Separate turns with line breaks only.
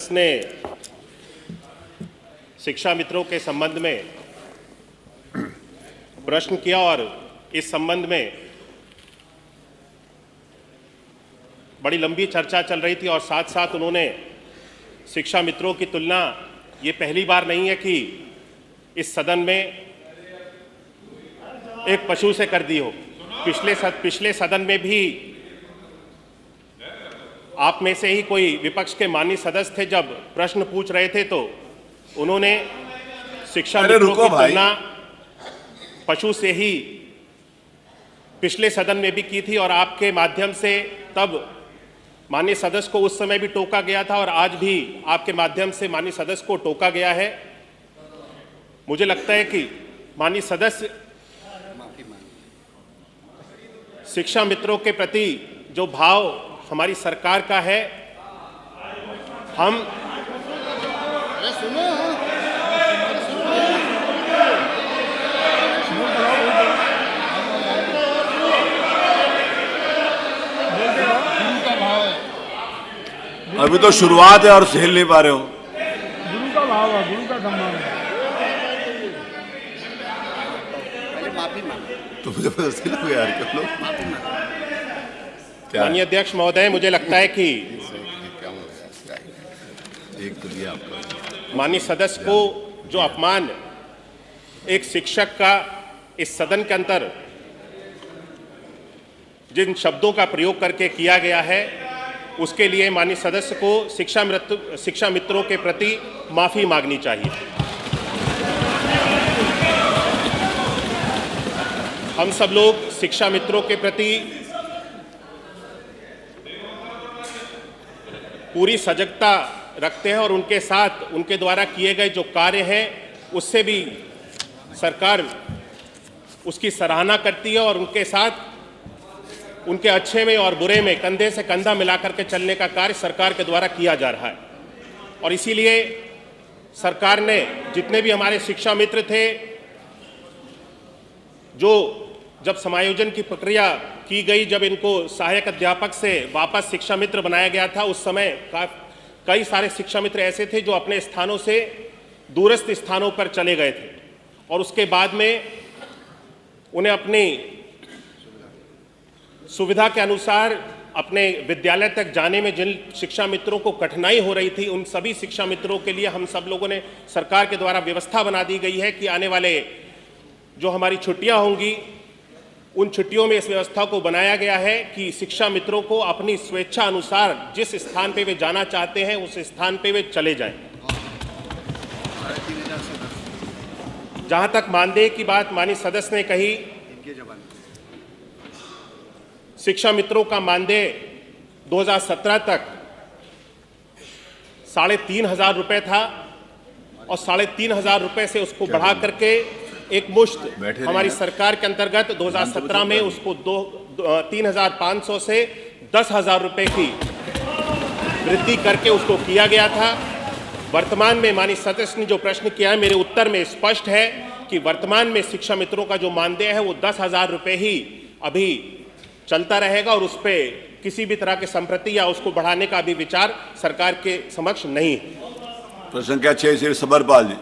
सदस्य ने शिक्षा मित्रों के संबंध में प्रश्न किया और इस संबंध में बड़ी लंबी चर्चा चल रही थी और साथ साथ उन्होंने शिक्षा मित्रों की तुलना ये पहली बार नहीं है कि इस सदन में एक पशु से कर दी हो। पिछले सदन में भी आप में से ही कोई विपक्ष के माननीय सदस्य थे, जब प्रश्न पूछ रहे थे तो उन्होंने शिक्षा मित्रों की तुलना पशु से ही पिछले सदन में भी की थी और आपके माध्यम से तब माननीय सदस्य को उस समय भी टोका गया था और आज भी आपके माध्यम से माननीय सदस्य को टोका गया है। मुझे लगता है कि माननीय सदस्य शिक्षा मित्रों के प्रति जो भाव हमारी सरकार का है, हम
अभी तो शुरुआत है और झेल नहीं पा रहे हो।
गुरु का भाव है, गुरु का सम्मान है।
तो जबरदस्ती लोग यार कर लो।
माननीय अध्यक्ष महोदय, मुझे लगता है कि माननीय सदस्य को जो अपमान एक शिक्षक का इस सदन के अंदर जिन शब्दों का प्रयोग करके किया गया है, उसके लिए माननीय सदस्य को शिक्षा मित्रों के प्रति माफी मांगनी चाहिए। हम सब लोग शिक्षा मित्रों के प्रति पूरी सजगता रखते हैं और उनके साथ उनके द्वारा किए गए जो कार्य हैं उससे भी सरकार उसकी सराहना करती है और उनके साथ उनके अच्छे में और बुरे में कंधे से कंधा मिलाकर के चलने का कार्य सरकार के द्वारा किया जा रहा है। और इसीलिए सरकार ने जितने भी हमारे शिक्षा मित्र थे, जो जब समायोजन की प्रक्रिया की गई, जब इनको सहायक अध्यापक से वापस शिक्षा मित्र बनाया गया था, उस समय कई सारे शिक्षा मित्र ऐसे थे जो अपने स्थानों से दूरस्थ स्थानों पर चले गए थे और उसके बाद में उन्हें अपनी सुविधा के अनुसार अपने विद्यालय तक जाने में जिन शिक्षा मित्रों को कठिनाई हो रही थी, उन सभी शिक्षा मित्रों के लिए हम सब लोगों ने सरकार के द्वारा व्यवस्था बना दी गई है कि आने वाले जो हमारी छुट्टियां होंगी, उन छुट्टियों में इस व्यवस्था को बनाया गया है कि शिक्षा मित्रों को अपनी स्वेच्छा अनुसार जिस स्थान पे वे जाना चाहते हैं उस स्थान पे वे चले जाएं। जहां तक मानदेय की बात माननीय सदस्य ने कही, शिक्षा मित्रों का मानदेय 2017 तक 3,500 रुपये था और 3,500 रुपये से उसको बढ़ा करके एक मुश्त हमारी सरकार के अंतर्गत 2017 में उसको 3,500 से 10,000 रुपये की वृद्धि करके उसको किया गया था। वर्तमान में माननीय सदस्य ने जो प्रश्न किया है, मेरे उत्तर में स्पष्ट है कि वर्तमान में शिक्षा मित्रों का जो मानदेय है वो 10,000 रुपये ही अभी चलता रहेगा और उस पर किसी भी तरह के संप्रति या उसको बढ़ाने का भी विचार सरकार के समक्ष नहीं है।
प्रश्न संख्या 6 से सबरपाल जी।